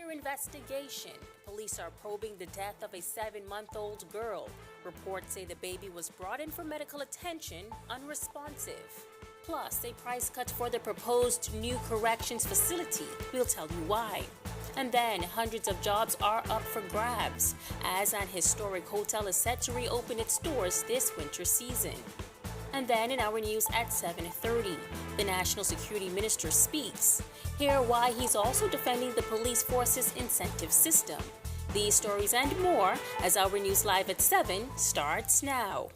Under investigation, police are probing the death of a 7-month-old girl. Reports say the baby was brought in for medical attention, unresponsive. Plus, a price cut for the proposed new corrections facility. We'll tell you why. And then, hundreds of jobs are up for grabs as an historic hotel is set to reopen its doors this winter season. And then in our news at 7:30, the National Security Minister speaks. Hear why he's also defending the police force's incentive system. These stories and more as our news live at 7 starts now.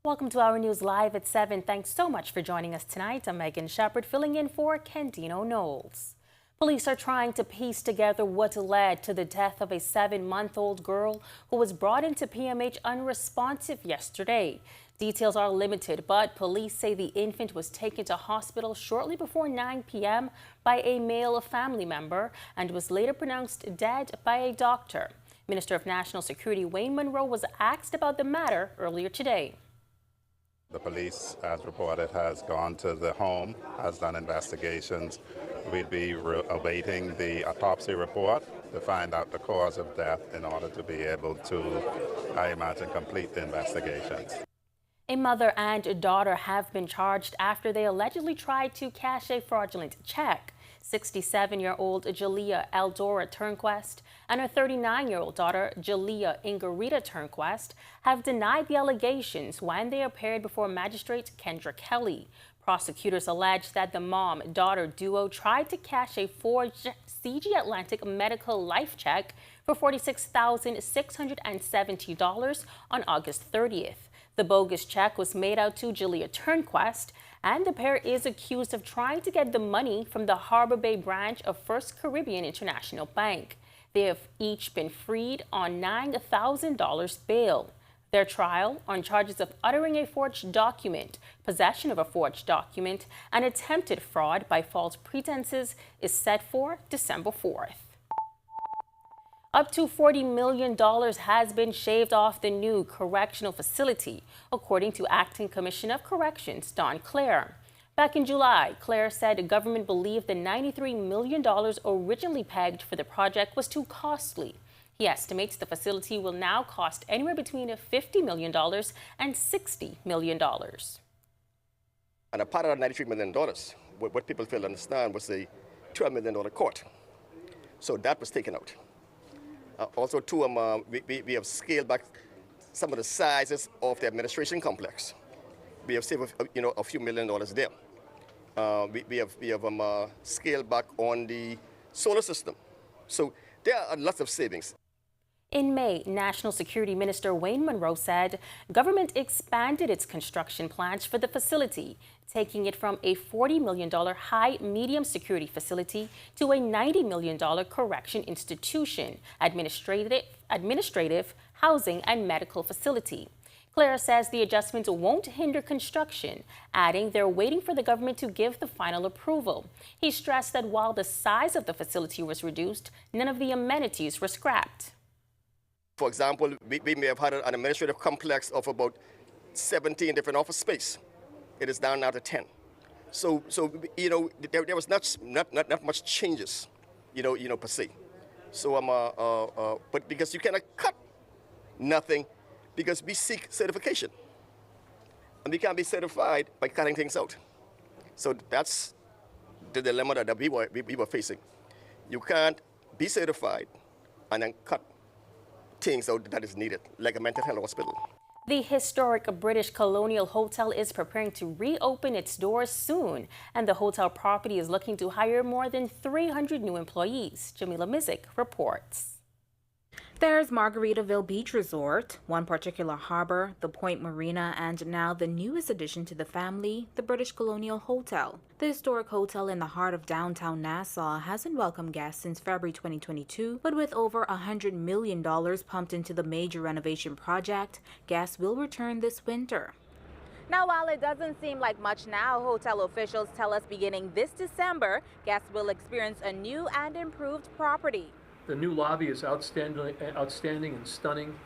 Welcome to our news live at 7. Thanks so much for joining us tonight. I'm Megan Shepard filling in for Candino Knowles. Police are trying to piece together what led to the death of a 7-month-old girl who was brought into PMH unresponsive yesterday. Details are limited, but police say the infant was taken to hospital shortly before 9 p.m. by a male family member and was later pronounced dead by a doctor. Minister of National Security Wayne Munro was asked about the matter earlier today. The police, as reported, has gone to the home, has done investigations. We'd be awaiting the autopsy report to find out the cause of death in order to be able to, I imagine, complete the investigations. A mother and a daughter have been charged after they allegedly tried to cash a fraudulent check. 67-year-old Jalea Eldora Turnquest and her 39-year-old daughter Jalea Ingarita Turnquest have denied the allegations when they appeared before Magistrate Kendra Kelly. Prosecutors allege that the mom-daughter duo tried to cash a forged CG Atlantic medical life check for $46,670 on August 30th. The bogus check was made out to Jalea Turnquest, and the pair is accused of trying to get the money from the Harbor Bay branch of First Caribbean International Bank. They have each been freed on $9,000 bail. Their trial on charges of uttering a forged document, possession of a forged document, and attempted fraud by false pretenses is set for December 4th. Up to $40 million has been shaved off the new correctional facility, according to Acting Commissioner of Corrections, Don Clare. Back in July, Clare said the government believed the $93 million originally pegged for the project was too costly. He estimates the facility will now cost anywhere between $50 million and $60 million. And a part of that $93 million, what people fail to understand was the $12 million court. So that was taken out. Also, too, we have scaled back some of the sizes of the administration complex. We have saved, a few $1 million there. We have scaled back on the solar system. So there are lots of savings. In May, National Security Minister Wayne Munro said government expanded its construction plans for the facility, taking it from a $40 million high-medium security facility to a $90 million correction institution, administrative, housing, and medical facility. Clare says the adjustments won't hinder construction, adding they're waiting for the government to give the final approval. He stressed that while the size of the facility was reduced, none of the amenities were scrapped. For example, we may have had an administrative complex of about 17 different office space. It is down now to 10. So there was not much changes, per se. So but because you cannot cut nothing, because we seek certification, and we can't be certified by cutting things out. So that's the dilemma that we were facing. You can't be certified and then cut things out that is needed, like a mental health hospital. The historic British Colonial Hotel is preparing to reopen its doors soon, and the hotel property is looking to hire more than 300 new employees. Jamila Mizik reports. There's Margaritaville Beach Resort, one particular harbor, the Point Marina, and now the newest addition to the family, the British Colonial Hotel. The historic hotel in the heart of downtown Nassau hasn't welcomed guests since February 2022, but with over $100 million pumped into the major renovation project, guests will return this winter. Now, while it doesn't seem like much now, hotel officials tell us beginning this December, guests will experience a new and improved property. The new lobby is outstanding and stunning.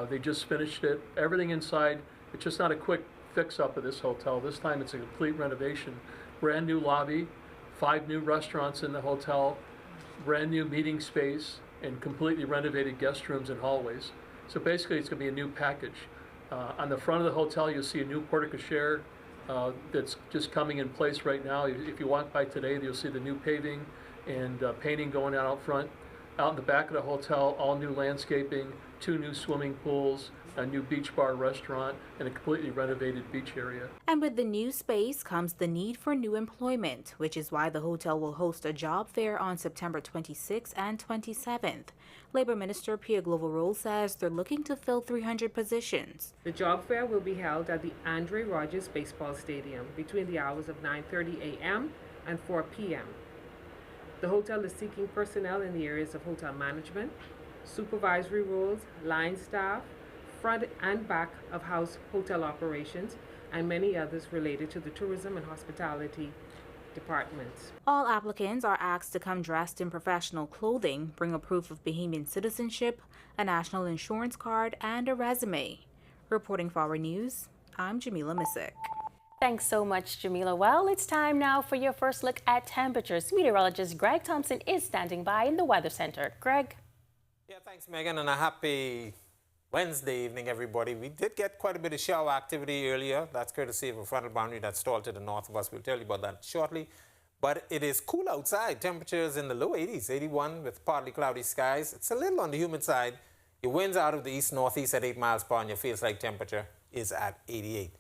They just finished it. Everything inside, it's just not a quick fix-up of this hotel. This time it's a complete renovation. Brand new lobby, 5 new restaurants in the hotel, brand new meeting space, and completely renovated guest rooms and hallways. So basically it's going to be a new package. On the front of the hotel, you'll see a new porte-cochere that's just coming in place right now. If you walk by today, you'll see the new paving and painting going out front. Out in the back of the hotel, all new landscaping, 2 new swimming pools, a new beach bar restaurant, and a completely renovated beach area. And with the new space comes the need for new employment, which is why the hotel will host a job fair on September 26th and 27th. Labor Minister Pia Glover says they're looking to fill 300 positions. The job fair will be held at the Andre Rogers Baseball Stadium between the hours of 9:30 a.m. and 4 p.m. The hotel is seeking personnel in the areas of hotel management, supervisory roles, line staff, front and back of house hotel operations, and many others related to the tourism and hospitality departments. All applicants are asked to come dressed in professional clothing, bring a proof of Bahamian citizenship, a national insurance card, and a resume. Reporting for Our News, I'm Jamila Missick. Thanks so much, Jamila. Well, it's time now for your first look at temperatures. Meteorologist Greg Thompson is standing by in the Weather Center. Greg? Yeah, thanks, Megan, and a happy Wednesday evening, everybody. We did get quite a bit of shower activity earlier. That's courtesy of a frontal boundary that stalled to the north of us. We'll tell you about that shortly. But it is cool outside. Temperatures in the low 80s, 81 with partly cloudy skies. It's a little on the humid side. Your winds out of the east-northeast at 8 miles per hour, and your feels-like temperature is at 88.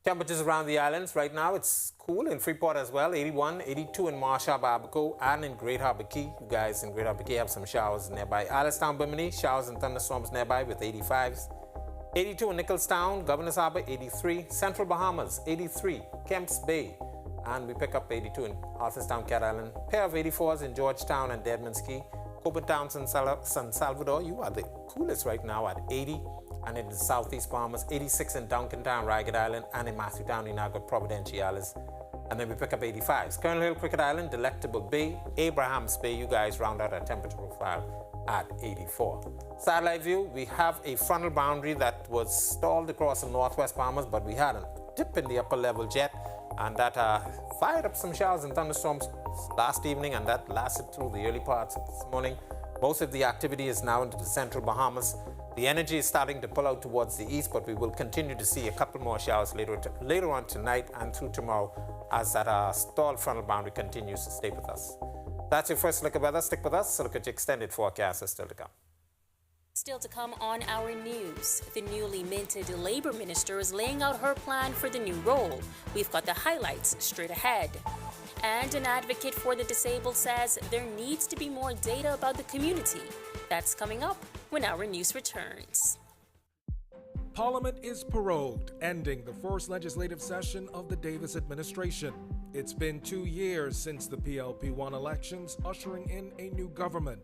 Temperatures around the islands right now, it's cool in Freeport as well, 81, 82 in Marsh Harbor, Abaco, and in Great Harbor Key. You guys in Great Harbor Key have some showers nearby. Allenstown, Bimini, showers and thunderstorms nearby with 85s. 82 in Nicholstown, Governors Harbor, 83. Central Bahamas, 83. Kemps Bay, and we pick up 82 in Arthurstown, Cat Island. Pair of 84s in Georgetown and Deadman's Key. Copentown, San Salvador, you are the coolest right now at 80. And in the southeast Bahamas, 86 in Duncantown, Ragged Island, and in Matthewtown, Inaga, Providenciales. And then we pick up 85s. Colonel Hill, Cricket Island, Delectable Bay, Abrahams Bay, you guys round out our temperature profile at 84. Satellite view, we have a frontal boundary that was stalled across the northwest Bahamas, but we had a dip in the upper level jet, and that fired up some showers and thunderstorms last evening, and that lasted through the early parts of this morning. Most of the activity is now into the central Bahamas. The energy is starting to pull out towards the east, but we will continue to see a couple more showers later on tonight and through tomorrow as that stalled frontal boundary continues to stay with us. That's your first look at weather. Stick with us. A look at your extended forecast is still to come. Still to come on Our News, the newly minted Labor Minister is laying out her plan for the new role. We've got the highlights straight ahead. And an advocate for the disabled says there needs to be more data about the community. That's coming up when Our News returns. Parliament is prorogued, ending the first legislative session of the Davis administration. It's been 2 years since the PLP won elections, ushering in a new government.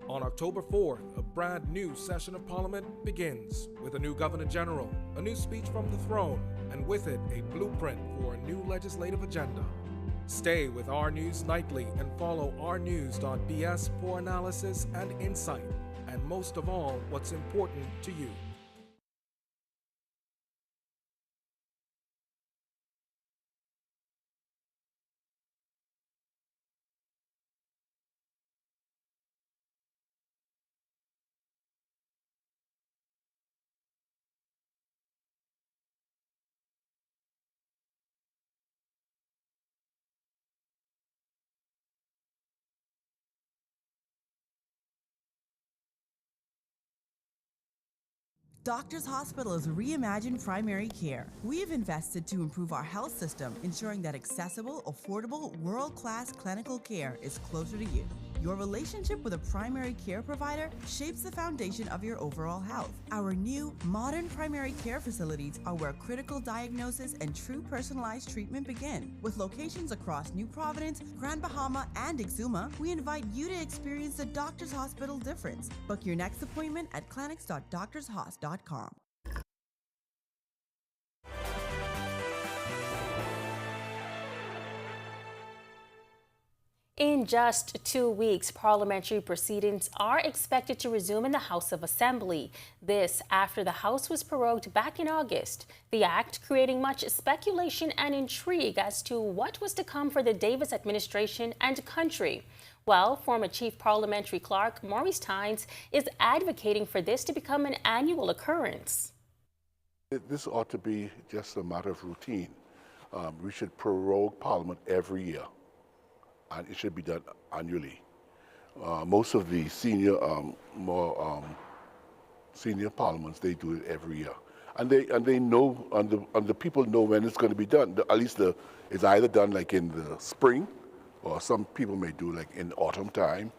On October 4th, a brand new session of Parliament begins with a new Governor General, a new speech from the throne, and with it a blueprint for a new legislative agenda. Stay with Our News Nightly and follow ournews.bs for analysis and insight, and most of all, what's important to you. Doctors Hospital is reimagined primary care. We have invested to improve our health system, ensuring that accessible, affordable, world-class clinical care is closer to you. Your relationship with a primary care provider shapes the foundation of your overall health. Our new, modern primary care facilities are where critical diagnosis and true personalized treatment begin. With locations across New Providence, Grand Bahama, and Exuma, we invite you to experience the Doctors Hospital difference. Book your next appointment at clinics.doctorshos.com. In just 2 weeks, parliamentary proceedings are expected to resume in the House of Assembly. This after the House was prorogued back in August. The act creating much speculation and intrigue as to what was to come for the Davis administration and country. Well, former Chief Parliamentary Clerk Maurice Tynes is advocating for this to become an annual occurrence. This ought to be just a matter of routine. We should prorogue Parliament every year, and it should be done annually. Most of the senior parliaments, they do it every year, and they know, and the people know when it's going to be done. At least it's either done like in the spring, or some people may do like in autumn time.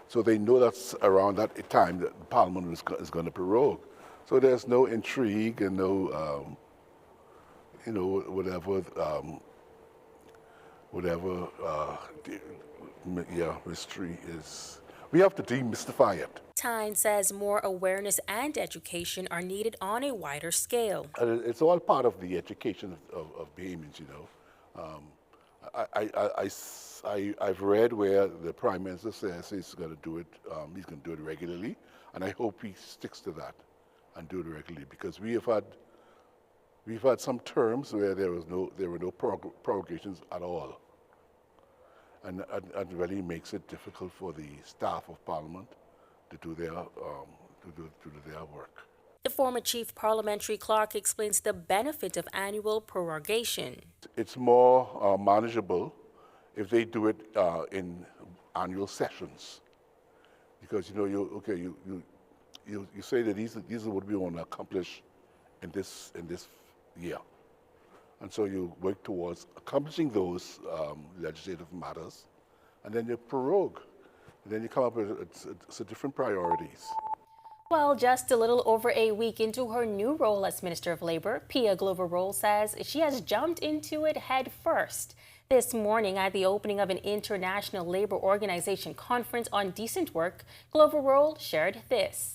So they know that's around that time that the Parliament is going to prorogue. So there's no intrigue and no, mystery is. We have to demystify it. Tynes says more awareness and education are needed on a wider scale. It's all part of the education of Bahamians, I've read where the Prime Minister says he's going to do it. He's going to do it regularly, and I hope he sticks to that and do it regularly, because we've had some terms where there were no prorogations at all, and it really makes it difficult for the staff of Parliament to do their work. The former Chief Parliamentary Clerk explains the benefit of annual prorogation. It's more manageable if they do it in annual sessions, because you say that these are what we want to accomplish in this year, and so you work towards accomplishing those legislative matters, and then you prorogue, and then you come up with different priorities. Well, just a little over a week into her new role as Minister of Labor, Pia Glover-Roll says she has jumped into it head first. This morning, at the opening of an International Labor Organization conference on decent work, Glover-Roll shared this.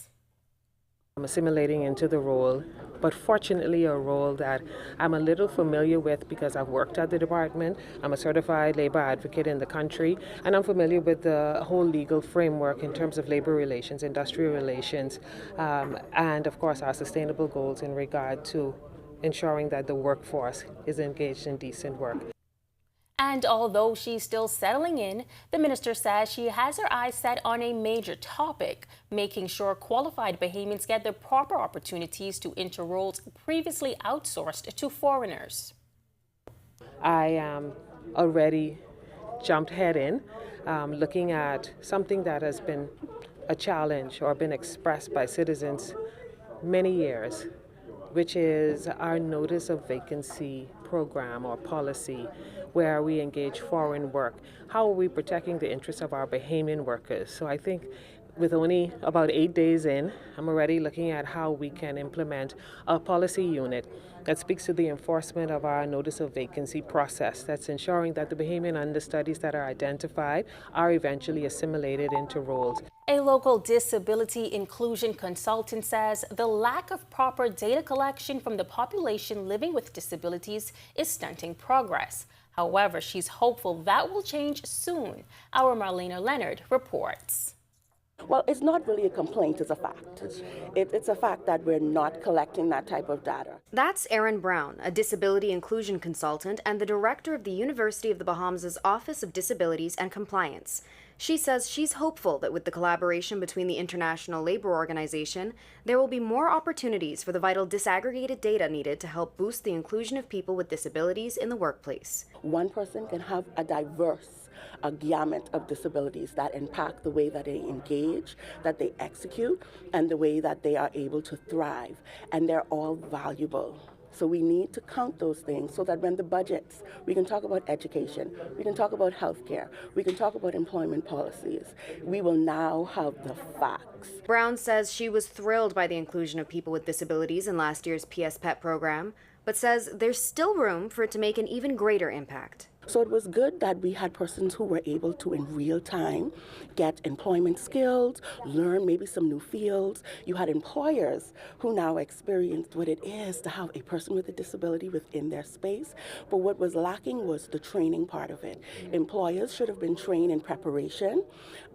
I'm assimilating into the role, but fortunately a role that I'm a little familiar with because I've worked at the department. I'm a certified labor advocate in the country, and I'm familiar with the whole legal framework in terms of labor relations, industrial relations, and of course our sustainable goals in regard to ensuring that the workforce is engaged in decent work. And although she's still settling in, the minister says she has her eyes set on a major topic, making sure qualified Bahamians get the proper opportunities to enter roles previously outsourced to foreigners. I already jumped head in, looking at something that has been a challenge or been expressed by citizens many years, which is our notice of vacancy program or policy, where we engage foreign work. How are we protecting the interests of our Bahamian workers? So I think with only about 8 days in, I'm already looking at how we can implement a policy unit that speaks to the enforcement of our notice of vacancy process, that's ensuring that the Bahamian understudies that are identified are eventually assimilated into roles. A local disability inclusion consultant says the lack of proper data collection from the population living with disabilities is stunting progress. However, she's hopeful that will change soon. Our Marlena Leonard reports. Well, it's not really a complaint, it's a fact. It's a fact that we're not collecting that type of data. That's Erin Brown, a disability inclusion consultant and the director of the University of the Bahamas' Office of Disabilities and Compliance. She says she's hopeful that with the collaboration between the International Labor Organization, there will be more opportunities for the vital disaggregated data needed to help boost the inclusion of people with disabilities in the workplace. One person can have a gamut of disabilities that impact the way that they engage, that they execute, and the way that they are able to thrive. And they're all valuable. So we need to count those things so that when the budgets, we can talk about education, we can talk about healthcare, we can talk about employment policies. We will now have the facts. Brown says she was thrilled by the inclusion of people with disabilities in last year's PS PEP program, but says there's still room for it to make an even greater impact. So it was good that we had persons who were able to, in real time, get employment skills, learn maybe some new fields. You had employers who now experienced what it is to have a person with a disability within their space. But what was lacking was the training part of it. Employers should have been trained in preparation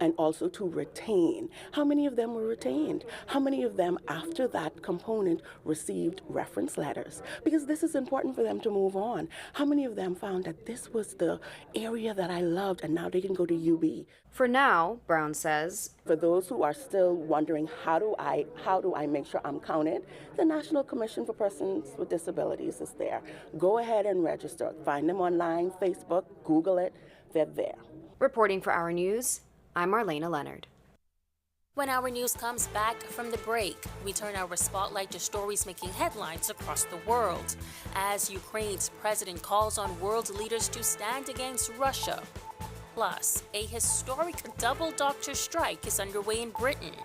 and also to retain. How many of them were retained? How many of them, after that component, received reference letters? Because this is important for them to move on. How many of them found that this was the area that I loved and now they can go to UB? For now, Brown says, for those who are still wondering how do I make sure I'm counted, the National Commission for Persons with Disabilities is there. Go ahead and register. Find them online, Facebook, Google it, they're there. Reporting for Our News, I'm Marlena Leonard. When Our News comes back from the break, we turn our spotlight to stories making headlines across the world as Ukraine's president calls on world leaders to stand against Russia. Plus, a historic double doctor strike is underway in Britain.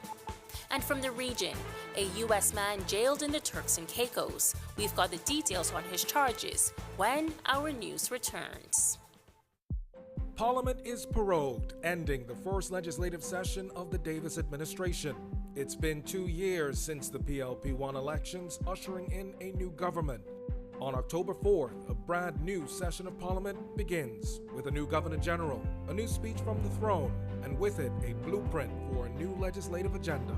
And from the region, a U.S. man jailed in the Turks and Caicos. We've got the details on his charges when Our News returns. Parliament is prorogued, ending the first legislative session of the Davis administration. It's been 2 years since the PLP-1 elections, ushering in a new government. On October 4th, a brand new session of Parliament begins with a new Governor General, a new speech from the throne, and with it, a blueprint for a new legislative agenda.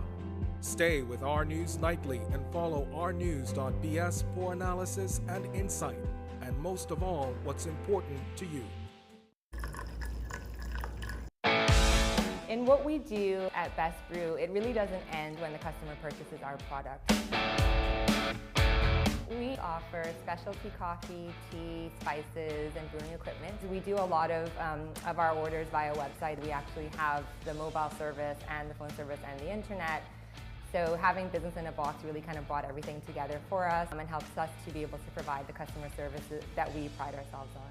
Stay with Our News Nightly and follow ournews.bs for analysis and insight, and most of all, what's important to you. In what we do at Best Brew, it really doesn't end when the customer purchases our product. We offer specialty coffee, tea, spices, and brewing equipment. We do a lot of our orders via website. We actually have the mobile service and the phone service and the internet. So having business in a box really kind of brought everything together for us and helps us to be able to provide the customer services that we pride ourselves on.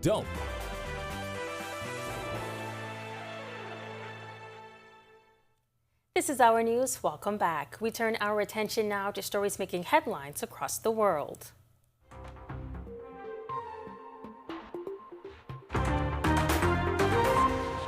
Don't. This is Our News. Welcome back. We turn our attention now to stories making headlines across the world.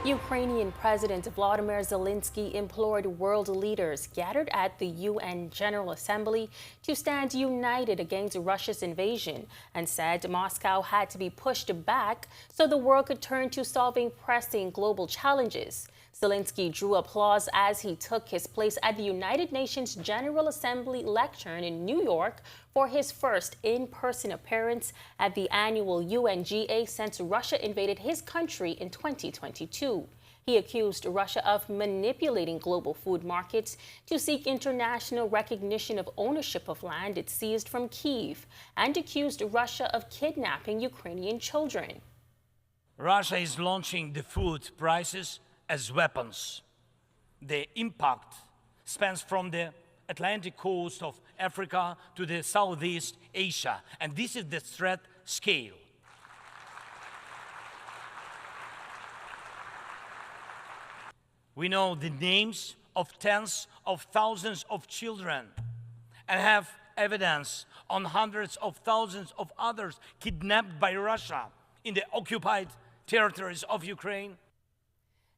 Ukrainian President Volodymyr Zelensky implored world leaders gathered at the UN General Assembly to stand united against Russia's invasion and said Moscow had to be pushed back so the world could turn to solving pressing global challenges. Zelensky drew applause as he took his place at the United Nations General Assembly lectern in New York for his first in-person appearance at the annual UNGA since Russia invaded his country in 2022. He accused Russia of manipulating global food markets to seek international recognition of ownership of land it seized from Kyiv and accused Russia of kidnapping Ukrainian children. Russia is launching the food prices as weapons. The impact spans from the Atlantic coast of Africa to the Southeast Asia, and this is the threat scale. We know the names of tens of thousands of children and have evidence on hundreds of thousands of others kidnapped by Russia in the occupied territories of Ukraine.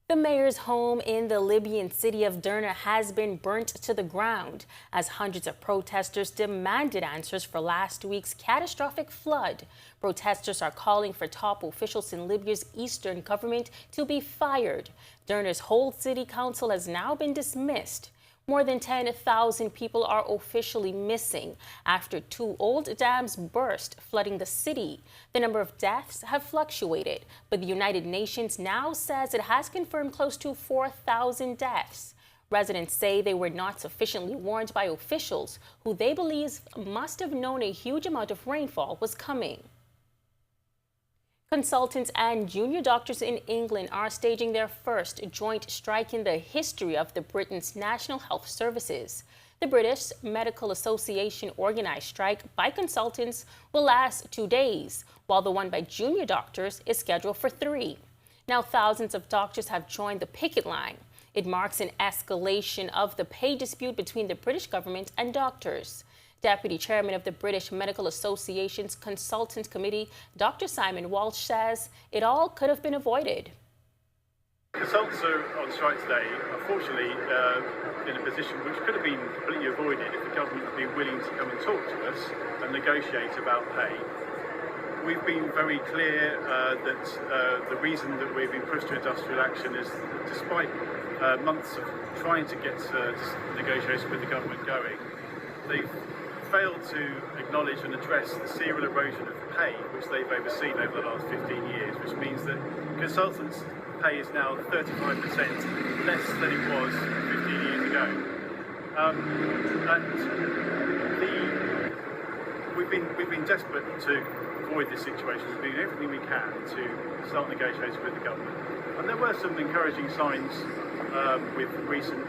The mayor's home in the Libyan city of Derna has been burnt to the ground as hundreds of protesters demanded answers for last week's catastrophic flood. Protesters are calling for top officials in Libya's eastern government to be fired. Derna's whole city council has now been dismissed. More than 10,000 people are officially missing after two old dams burst, flooding the city. The number of deaths have fluctuated, but the United Nations now says it has confirmed close to 4,000 deaths. Residents say they were not sufficiently warned by officials who they believe must have known a huge amount of rainfall was coming. Consultants and junior doctors in England are staging their first joint strike in the history of the Britain's National Health Services. The British Medical Association organized strike by consultants will last 2 days, while the one by junior doctors is scheduled for 3. Now, thousands of doctors have joined the picket line. It marks an escalation of the pay dispute between the British government and doctors. Deputy Chairman of the British Medical Association's Consultant Committee, Dr. Simon Walsh, says it all could have been avoided. Consultants are on strike today, unfortunately, in a position which could have been completely avoided if the government had been willing to come and talk to us and negotiate about pay. We've been very clear that the reason that we've been pushed to industrial action is that despite months of trying to get negotiations with the government going, they've failed to acknowledge and address the serial erosion of pay which they've overseen over the last 15 years, which means that consultants' pay is now 35% less than it was 15 years ago. We've been desperate to avoid this situation. We've been doing everything we can to start negotiations with the government. And there were some encouraging signs with recent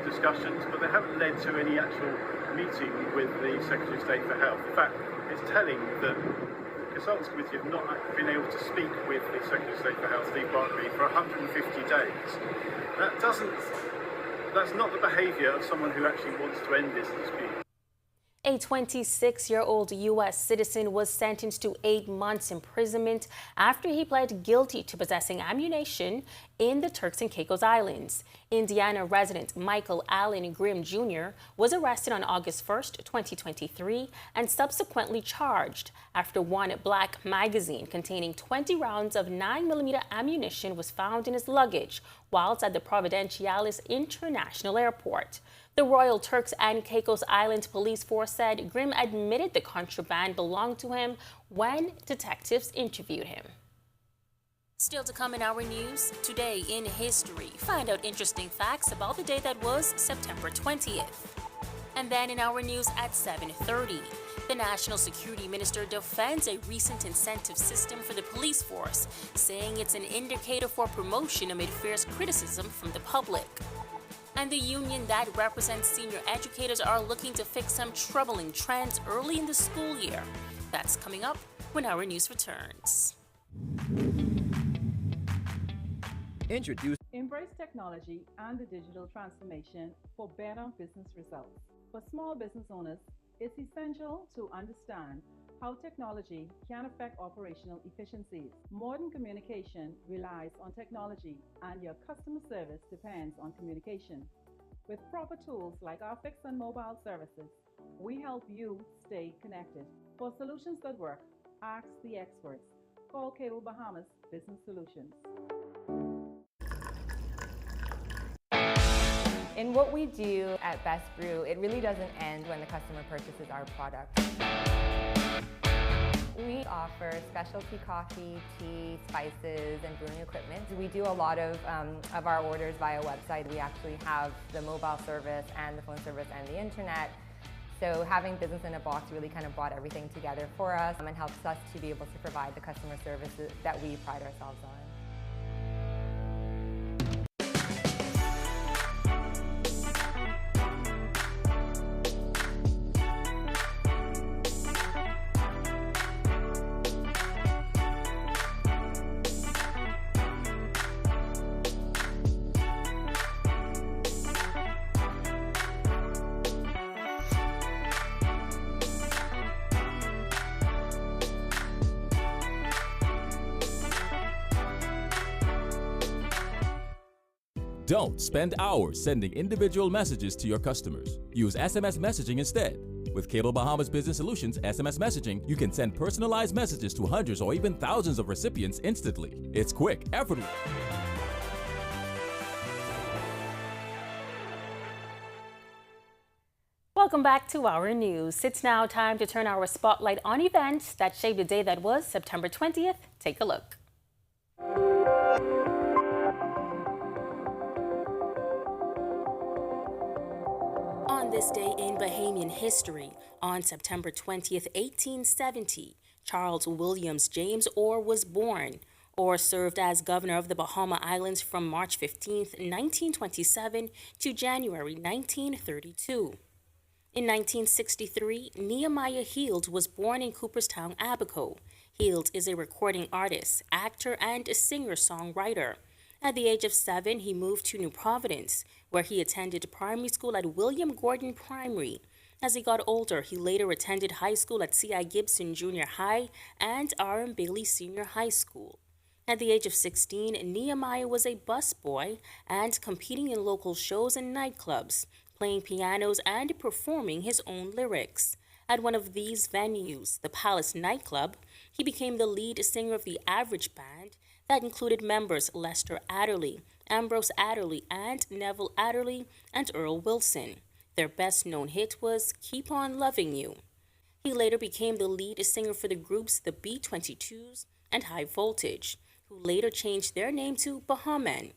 discussions, but they haven't led to any actual meeting with the Secretary of State for Health. In fact, it's telling that the Consultants Committee have not been able to speak with the Secretary of State for Health, Steve Barclay, for 150 days. That's not the behaviour of someone who actually wants to end this dispute. A 26-year-old U.S. citizen was sentenced to 8 months imprisonment after he pled guilty to possessing ammunition in the Turks and Caicos Islands. Indiana resident Michael Allen Grimm Jr. was arrested on August 1st, 2023, and subsequently charged after one black magazine containing 20 rounds of 9mm ammunition was found in his luggage whilst at the Providenciales International Airport. The Royal Turks and Caicos Islands Police Force said Grimm admitted the contraband belonged to him when detectives interviewed him. Still to come in our news, today in history, find out interesting facts about the day that was September 20th. And then in our news at 7:30, the National Security Minister defends a recent incentive system for the police force, saying it's an indicator for promotion amid fierce criticism from the public. And the union that represents senior educators are looking to fix some troubling trends early in the school year. That's coming up when our news returns. Embrace technology and the digital transformation for better business results. For small business owners, it's essential to understand how technology can affect operational efficiencies. Modern communication relies on technology, and your customer service depends on communication. With proper tools like our fixed and mobile services, we help you stay connected. For solutions that work, ask the experts. Call Cable Bahamas Business Solutions. In what we do at Best Brew, it really doesn't end when the customer purchases our product. We offer specialty coffee, tea, spices, and brewing equipment. We do a lot of our orders via website. We actually have the mobile service and the phone service and the internet. So having business in a box really kind of brought everything together for us and helps us to be able to provide the customer services that we pride ourselves on. Don't spend hours sending individual messages to your customers. Use SMS messaging instead. With Cable Bahamas Business Solutions SMS messaging, you can send personalized messages to hundreds or even thousands of recipients instantly. It's quick, effortless. Welcome back to our news. It's now time to turn our spotlight on events that shaped the day that was September 20th. Take a look. On this day in Bahamian history, on September 20th, 1870, Charles Williams James Orr was born. Orr served as governor of the Bahama Islands from March 15th, 1927 to January 1932. In 1963, Nehemiah Heald was born in Cooperstown, Abaco. Heald is a recording artist, actor, and a singer-songwriter. At the age of 7, he moved to New Providence, where he attended primary school at William Gordon Primary. As he got older, he later attended high school at C.I. Gibson Junior High and R.M. Bailey Senior High School. At the age of 16, Nehemiah was a busboy and competing in local shows and nightclubs, playing pianos and performing his own lyrics. At one of these venues, the Palace nightclub, he became the lead singer of the Average Band that included members Lester Adderley, Ambrose Adderley, and Neville Adderley, and Earl Wilson. Their best-known hit was Keep On Loving You. He later became the lead singer for the groups the B-22s and High Voltage, who later changed their name to Bahaman.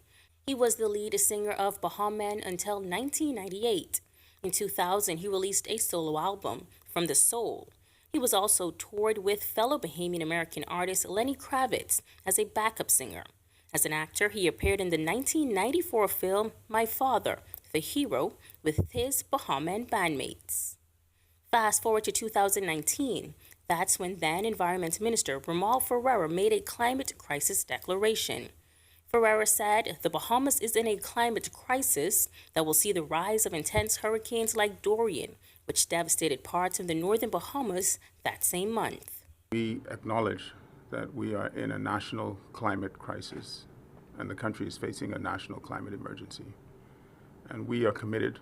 He was the lead singer of Bahaman until 1998. In 2000, he released a solo album, From the Soul. He was also toured with fellow Bahamian American artist Lenny Kravitz as a backup singer. As an actor, he appeared in the 1994 film My Father, the Hero, with his Bahaman bandmates. Fast forward to 2019. That's when then Environment Minister Ramal Ferreira made a climate crisis declaration. Ferreira said the Bahamas is in a climate crisis that will see the rise of intense hurricanes like Dorian, which devastated parts of the northern Bahamas that same month. We acknowledge that we are in a national climate crisis and the country is facing a national climate emergency. And we are committed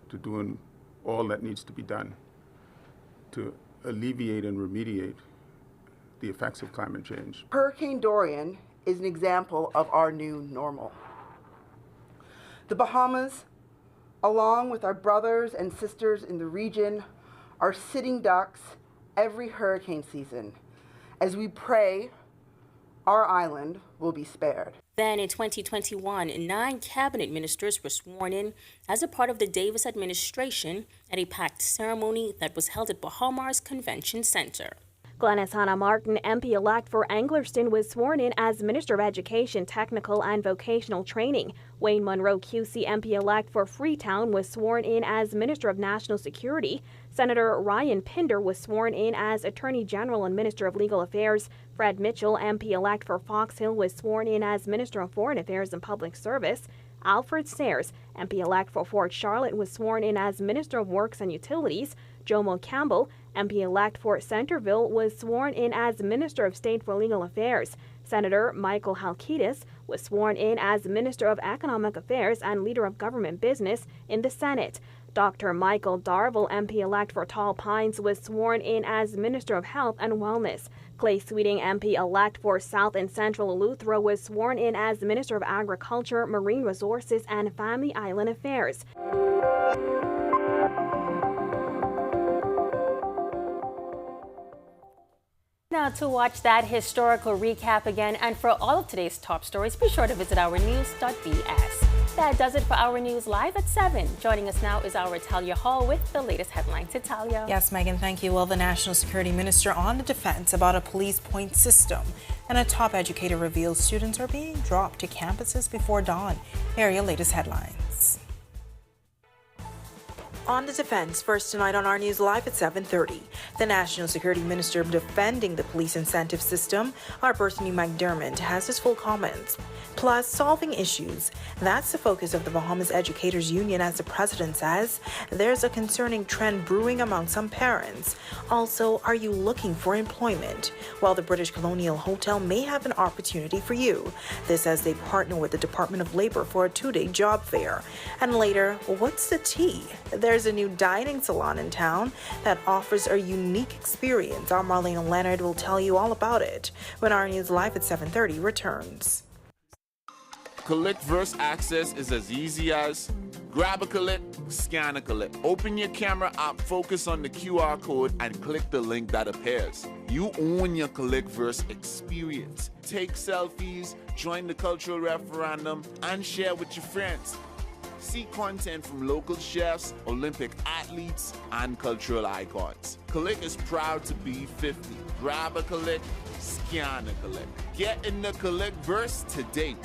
to doing all that needs to be done to alleviate and remediate the effects of climate change. Hurricane Dorian is an example of our new normal. The Bahamas, along with our brothers and sisters in the region, are sitting ducks every hurricane season as we pray our island will be spared. Then in 2021, 9 cabinet ministers were sworn in as a part of the Davis administration at a packed ceremony that was held at Bahamas Convention Center. Glenys Hannah Martin, MP-elect for Anglerston, was sworn in as Minister of Education, Technical and Vocational Training. Wayne Monroe QC, MP-elect for Freetown, was sworn in as Minister of National Security. Senator Ryan Pinder was sworn in as Attorney General and Minister of Legal Affairs. Fred Mitchell, MP-elect for Fox Hill, was sworn in as Minister of Foreign Affairs and Public Service. Alfred Sayers, MP-elect for Fort Charlotte, was sworn in as Minister of Works and Utilities. Jomo Campbell, MP-elect for Centerville, was sworn in as Minister of State for Legal Affairs. Senator Michael Halkitis was sworn in as Minister of Economic Affairs and Leader of Government Business in the Senate. Dr. Michael Darville, MP-elect for Tall Pines, was sworn in as Minister of Health and Wellness. Clay Sweeting, MP-elect for South and Central Eleuthera, was sworn in as Minister of Agriculture, Marine Resources, and Family Island Affairs. Now, to watch that historical recap again and for all of today's top stories, be sure to visit ournews.bs. That does it for Our News Live at 7. Joining us now is our Talia Hall with the latest headlines. Talia. Yes, Megan, thank you. Well, the National Security Minister on the defense about a police point system, and a top educator reveals students are being dropped to campuses before dawn. Here are your latest headlines. On the defense, first tonight on Our News Live at 7:30. The National Security Minister defending the police incentive system, our Berthany McDermott, has his full comments. Plus, solving issues. That's the focus of the Bahamas Educators Union, as the president says. There's a concerning trend brewing among some parents. Also, are you looking for employment? Well, the British Colonial Hotel may have an opportunity for you. This as they partner with the Department of Labor for a 2-day job fair. And later, what's the tea? There's a new dining salon in town that offers a unique experience. Our Marlena Leonard will tell you all about it when Our News Live at 7:30 returns. Collect Verse Access is as easy as grab a collect, scan a collect. Open your camera app, focus on the QR code, and click the link that appears. You own your Collect Verse experience. Take selfies, join the cultural referendum, and share with your friends. See content from local chefs, Olympic athletes, and cultural icons. Click is proud to be 50. Grab a Click, scan a Click. Get in the Click verse today.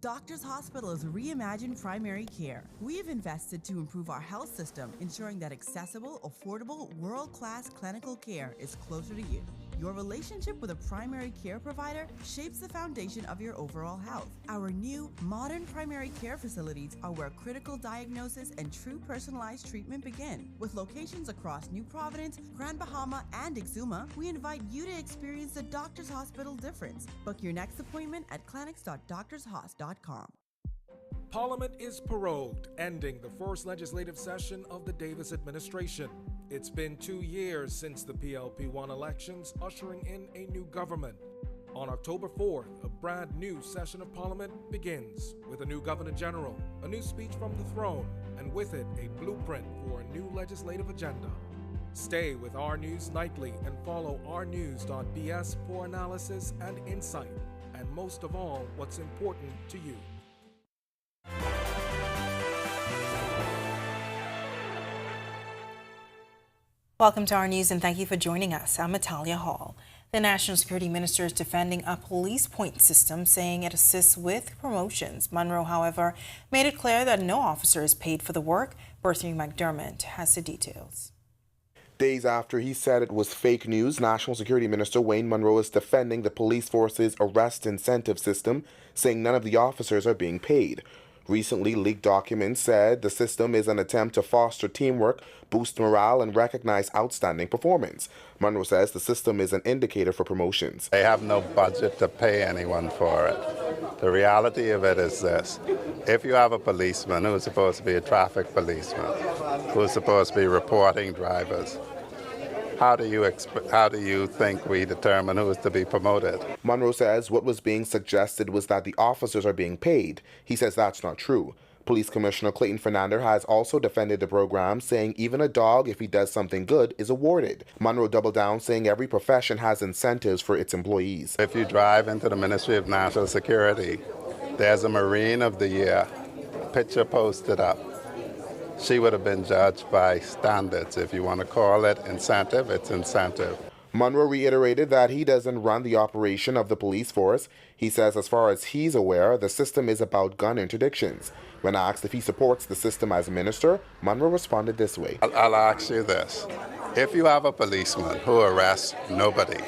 Doctors Hospitals reimagine primary care. We have invested to improve our health system, ensuring that accessible, affordable, world-class clinical care is closer to you. Your relationship with a primary care provider shapes the foundation of your overall health. Our new, modern primary care facilities are where critical diagnosis and true personalized treatment begin. With locations across New Providence, Grand Bahama, and Exuma, we invite you to experience the Doctors Hospital difference. Book your next appointment at clinics.doctorshos.com. Parliament is prorogued, ending the first legislative session of the Davis administration. It's been 2 years since the PLP-1 elections, ushering in a new government. On October 4th, a brand new session of Parliament begins with a new Governor General, a new speech from the throne, and with it, a blueprint for a new legislative agenda. Stay with Our News Nightly and follow ournews.bs for analysis and insight, and most of all, what's important to you. Welcome to Our News and thank you for joining us. I'm Natalia Hall. The National Security Minister is defending a police point system, saying it assists with promotions. Monroe, however, made it clear that no officer is paid for the work. Berthany McDermott has the details. Days after he said it was fake news, National Security Minister Wayne Monroe is defending the police force's arrest incentive system, saying none of the officers are being paid. Recently leaked documents said the system is an attempt to foster teamwork, boost morale, and recognize outstanding performance. Monroe says the system is an indicator for promotions. They have no budget to pay anyone for it. The reality of it is this. If you have a policeman who's supposed to be a traffic policeman, who's supposed to be reporting drivers, how do you think we determine who is to be promoted? Monroe says what was being suggested was that the officers are being paid. He says that's not true. Police Commissioner Clayton Fernandez has also defended the program, saying even a dog, if he does something good, is awarded. Monroe doubled down, saying every profession has incentives for its employees. If you drive into the Ministry of National Security, there's a Marine of the Year, picture posted up. She would have been judged by standards. If you want to call it incentive, it's incentive. Monroe reiterated that he doesn't run the operation of the police force. He says as far as he's aware, the system is about gun interdictions. When asked if he supports the system as minister, Monroe responded this way. I'll ask you this. If you have a policeman who arrests nobody,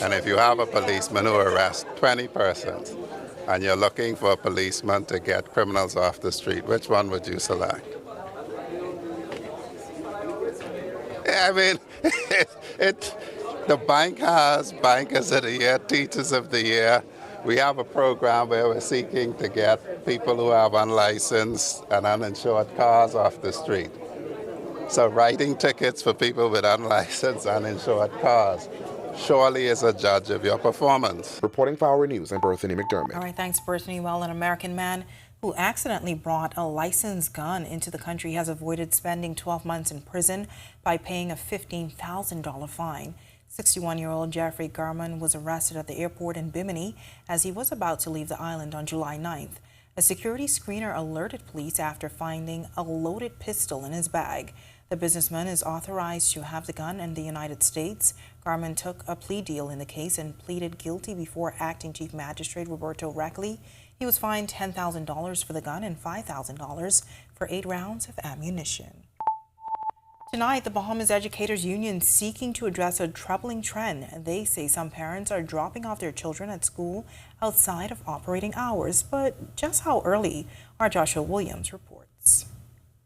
and if you have a policeman who arrests 20 persons, and you're looking for a policeman to get criminals off the street, which one would you select? I mean, the bank has Bankers of the Year, Teachers of the Year. We have a program where we're seeking to get people who have unlicensed and uninsured cars off the street. So writing tickets for people with unlicensed, uninsured cars surely is a judge of your performance. Reporting for Our News, I'm Berthany McDermott. All right, thanks, Berthany. Well, an American man who accidentally brought a licensed gun into the country has avoided spending 12 months in prison by paying a $15,000 fine. 61-year-old Jeffrey Garman was arrested at the airport in Bimini as he was about to leave the island on July 9th. A security screener alerted police after finding a loaded pistol in his bag. The businessman is authorized to have the gun in the United States. Garman took a plea deal in the case and pleaded guilty before Acting Chief Magistrate Roberto Reckley. He was fined $10,000 for the gun and $5,000 for 8 rounds of ammunition. Tonight, the Bahamas Educators Union is seeking to address a troubling trend. They say some parents are dropping off their children at school outside of operating hours. But just how early? Our Joshua Williams reports.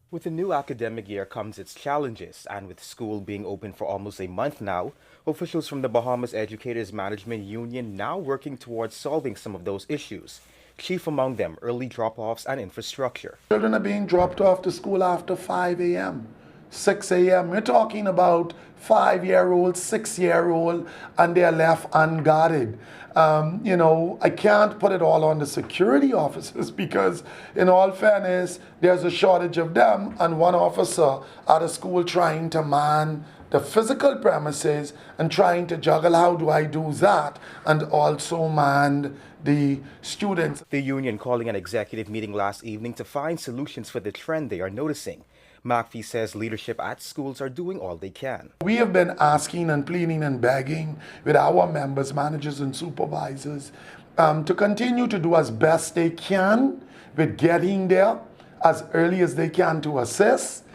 With the new academic year comes its challenges, and with school being open for almost a month now, officials from the Bahamas Educators Management Union now working towards solving some of those issues. Chief among them, early drop-offs and infrastructure. Children are being dropped off to school after 5 a.m. 6 a.m. We're talking about 5-year-old, 6-year-old, and they're left unguarded. I can't put it all on the security officers because, in all fairness, there's a shortage of them, and one officer at a school trying to man the physical premises and trying to juggle how do I do that and also man the students. The union calling an executive meeting last evening to find solutions for the trend they are noticing. McPhee says leadership at schools are doing all they can. We have been asking and pleading and begging with our members, managers and supervisors to continue to do as best they can with getting there as early as they can to assist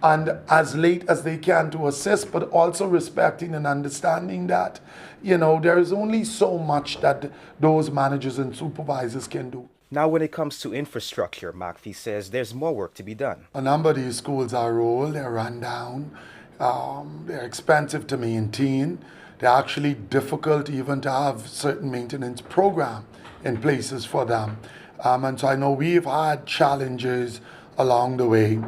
and as late as they can to assist, but also respecting and understanding that, there is only so much that those managers and supervisors can do. Now, when it comes to infrastructure, McPhee says there's more work to be done. A number of these schools are old, they're run down, they're expensive to maintain, they're actually difficult even to have certain maintenance program in places for them. And so I know we've had challenges along the way.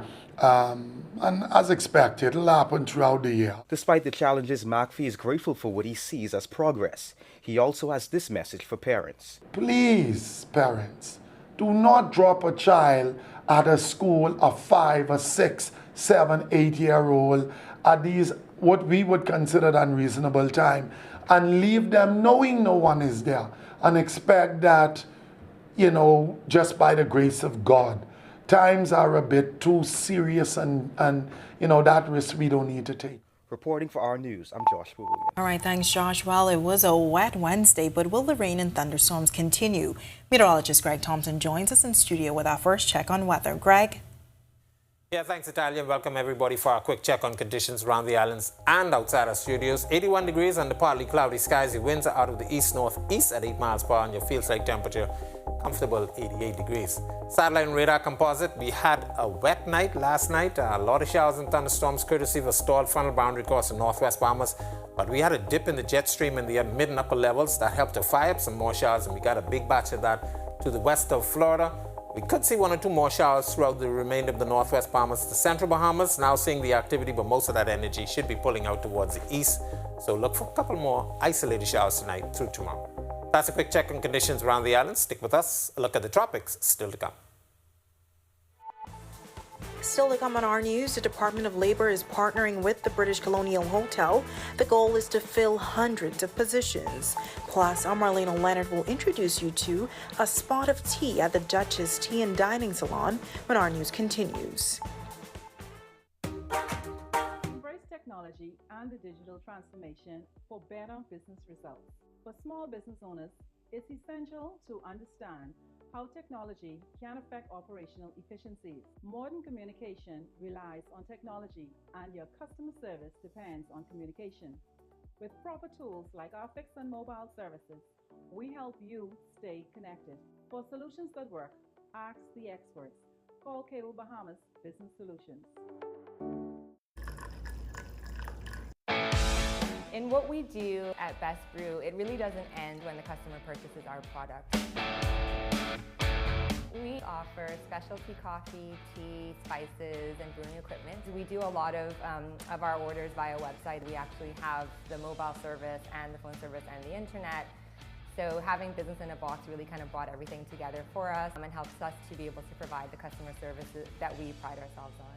And as expected, it'll happen throughout the year. Despite the challenges, McPhee is grateful for what he sees as progress. He also has this message for parents. Please, parents, do not drop a child at a school of 5 or 6, 7, 8-year-old at these what we would consider unreasonable time and leave them knowing no one is there and expect that, just by the grace of God. Times are a bit too serious and that risk we don't need to take. Reporting for Our News, I'm Josh Williams. All right, thanks, Josh. Well, it was a wet Wednesday, but will the rain and thunderstorms continue? Meteorologist Greg Thompson joins us in studio with our first check on weather. Greg? Yeah, thanks, Natalia, and welcome everybody for our quick check on conditions around the islands and outside our studios. 81 degrees under partly cloudy skies. The winds are out of the east-northeast at 8 miles per hour, and your feels-like temperature comfortable 88 degrees. Satellite and radar composite. We had a wet night last night. A lot of showers and thunderstorms courtesy of a stalled frontal boundary across the northwest Bahamas. But we had a dip in the jet stream in the mid and upper levels that helped to fire up some more showers, and we got a big batch of that to the west of Florida. We could see 1 or 2 more showers throughout the remainder of the northwest Bahamas. The central Bahamas now seeing the activity, but most of that energy should be pulling out towards the east. So look for a couple more isolated showers tonight through tomorrow. That's a quick check on conditions around the island. Stick with us. A look at the tropics still to come. Still to come on Our News, the Department of Labor is partnering with the British Colonial Hotel. The goal is to fill hundreds of positions. Plus, Marlena Leonard will introduce you to a spot of tea at the Duchess Tea and Dining Salon when Our News continues. Embrace technology and the digital transformation for better business results. For small business owners, it's essential to understand how technology can affect operational efficiencies. Modern communication relies on technology, and your customer service depends on communication. With proper tools like our fixed and mobile services, we help you stay connected. For solutions that work, ask the experts. Call Cable Bahamas Business Solutions. In what we do at Best Brew, it really doesn't end when the customer purchases our product. We offer specialty coffee, tea, spices, and brewing equipment. We do a lot of our orders via website. We actually have the mobile service and the phone service and the internet. So having business in a box really kind of brought everything together for us and helps us to be able to provide the customer services that we pride ourselves on.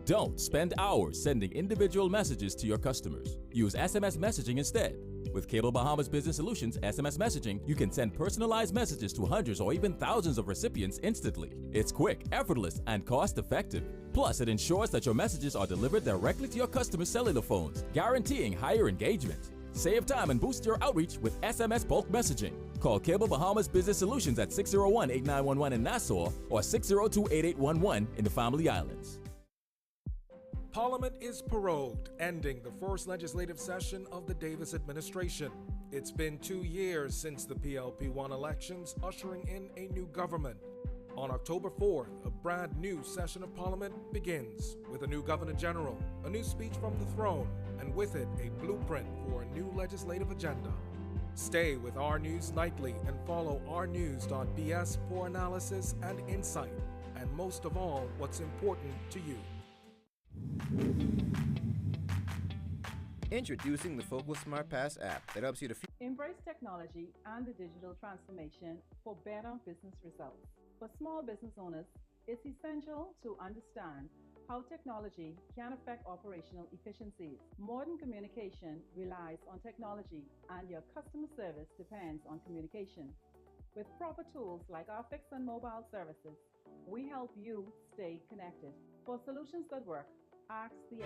Don't spend hours sending individual messages to your customers. Use SMS messaging instead. With Cable Bahamas Business Solutions SMS messaging, you can send personalized messages to hundreds or even thousands of recipients instantly. It's quick, effortless, and cost-effective. Plus, it ensures that your messages are delivered directly to your customers' cellular phones, guaranteeing higher engagement. Save time and boost your outreach with SMS bulk messaging. Call Cable Bahamas Business Solutions at 601-8911 in Nassau or 602-8811 in the Family Islands. Parliament is prorogued, ending the first legislative session of the Davis administration. It's been 2 years since the PLP-1 elections, ushering in a new government. On October 4th, a brand new session of Parliament begins with a new Governor General, a new speech from the throne, and with it, a blueprint for a new legislative agenda. Stay with Our News Nightly and follow ournews.bs for analysis and insight, and most of all, what's important to you. Introducing the Focal Smart Pass app that helps you to Embrace technology and the digital transformation for better business results. For small business owners, it's essential to understand how technology can affect operational efficiencies. Modern communication relies on technology, and your customer service depends on communication. With proper tools like our fixed and mobile services, we help you stay connected. For solutions that work, ask the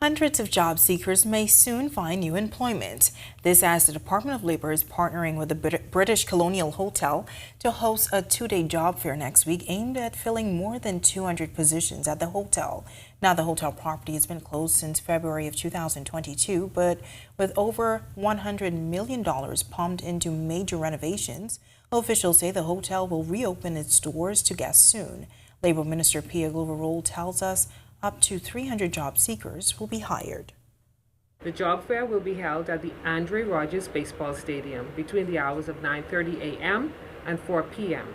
Hundreds of job seekers may soon find new employment. This as the Department of Labor is partnering with the British Colonial Hotel to host a two-day job fair next week aimed at filling more than 200 positions at the hotel. Now, the hotel property has been closed since February of 2022, but with over $100 million pumped into major renovations, officials say the hotel will reopen its doors to guests soon. Labor Minister Pia Glover tells us up to 300 job seekers will be hired. The job fair will be held at the Andre Rogers Baseball Stadium between the hours of 9:30 a.m. and 4 p.m.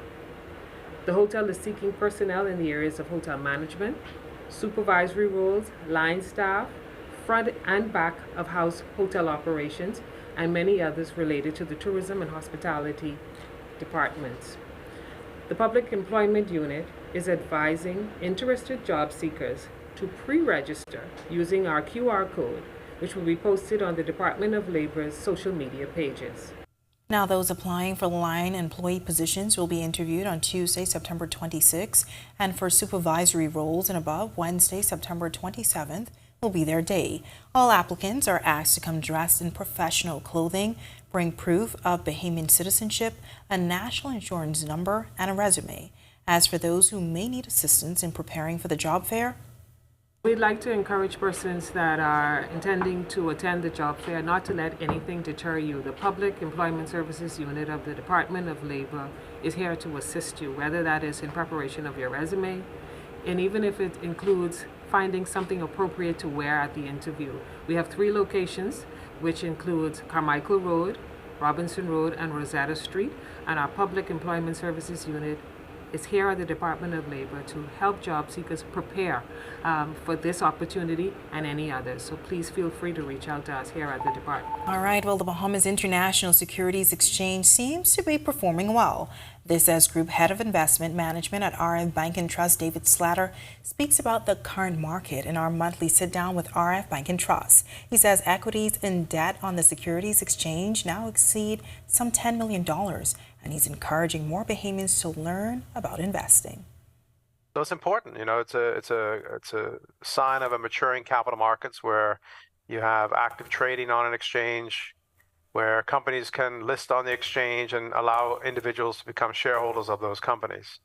The hotel is seeking personnel in the areas of hotel management, supervisory roles, line staff, front and back of house hotel operations, and many others related to the tourism and hospitality departments. The Public Employment Unit is advising interested job seekers to pre-register using our QR code, which will be posted on the Department of Labor's social media pages. Now, those applying for line employee positions will be interviewed on Tuesday, September 26th, and for supervisory roles and above, Wednesday, September 27th, will be their day. All applicants are asked to come dressed in professional clothing, bring proof of Bahamian citizenship, a national insurance number, and a resume. As for those who may need assistance in preparing for the job fair, we'd like to encourage persons that are intending to attend the job fair not to let anything deter you. The Public Employment Services Unit of the Department of Labor is here to assist you, whether that is in preparation of your resume, and even if it includes finding something appropriate to wear at the interview. We have 3 locations, which includes Carmichael Road, Robinson Road, and Rosetta Street, and our Public Employment Services Unit is here at the Department of Labor to help job seekers prepare for this opportunity and any others. So please feel free to reach out to us here at the department. All right, well, the Bahamas International Securities Exchange seems to be performing well. This as Group Head of Investment Management at RF Bank and Trust, David Slatter, speaks about the current market in our monthly sit-down with RF Bank and Trust. He says equities and debt on the Securities Exchange now exceed some $10 million, and he's encouraging more Bahamians to learn about investing. So it's important, you know, it's a sign of a maturing capital markets where you have active trading on an exchange, where companies can list on the exchange and allow individuals to become shareholders of those companies.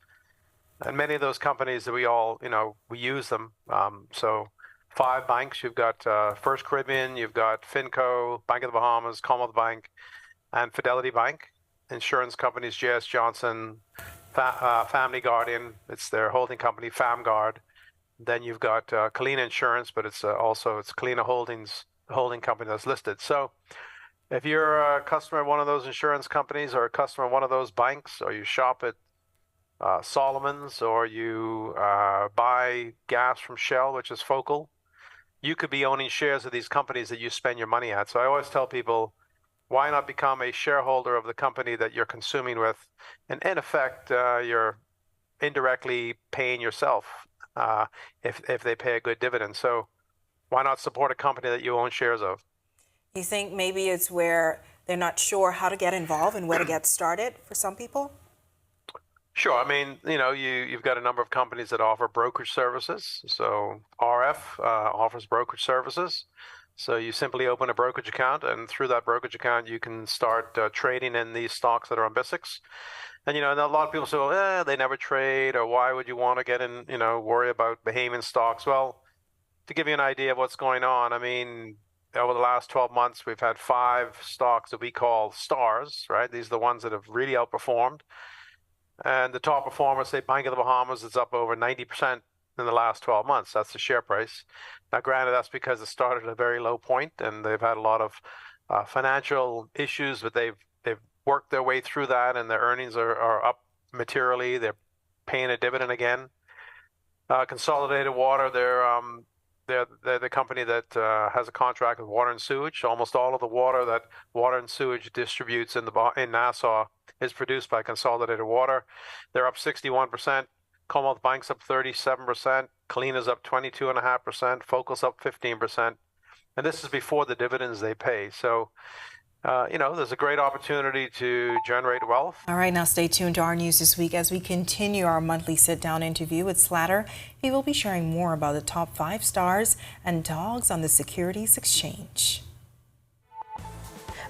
And many of those companies that we all, you know, we use them. So 5 banks, you've got First Caribbean, you've got Finco, Bank of the Bahamas, Commonwealth Bank, and Fidelity Bank. Insurance companies, J.S. Johnson, Family Guardian, it's their holding company, FamGuard. Then you've got Kalina Insurance, but it's Kalina Holdings, the holding company that's listed. So if you're a customer of one of those insurance companies or a customer of one of those banks, or you shop at Solomon's, or you buy gas from Shell, which is Focal, you could be owning shares of these companies that you spend your money at. So I always tell people, why not become a shareholder of the company that you're consuming with? And in effect, you're indirectly paying yourself if they pay a good dividend. So why not support a company that you own shares of? You think maybe it's where they're not sure how to get involved and where to get started for some people? Sure. I mean, you know, you've got a number of companies that offer brokerage services. So RF offers brokerage services. So you simply open a brokerage account, and through that brokerage account, you can start trading in these stocks that are on BISX. And, and a lot of people say, well, they never trade, or why would you want to get in, worry about Bahamian stocks? Well, to give you an idea of what's going on, I mean, over the last 12 months, we've had 5 stocks that we call stars, right? These are the ones that have really outperformed. And the top performers, say Bank of the Bahamas, is up over 90% in the last 12 months. That's the share price. Now, granted, that's because it started at a very low point, and they've had a lot of financial issues, but they've worked their way through that, and their earnings are up materially. They're paying a dividend again. Consolidated Water, they're the company that has a contract with Water and Sewage. Almost all of the water that Water and Sewage distributes in Nassau is produced by Consolidated Water. They're up 61%. Commonwealth Bank's up 37%. Kalina's up 22.5%. Focal's up 15%. And this is before the dividends they pay. So, there's a great opportunity to generate wealth. All right, now stay tuned to our news this week as we continue our monthly sit-down interview with Slatter. He will be sharing more about the top 5 stars and dogs on the Securities Exchange.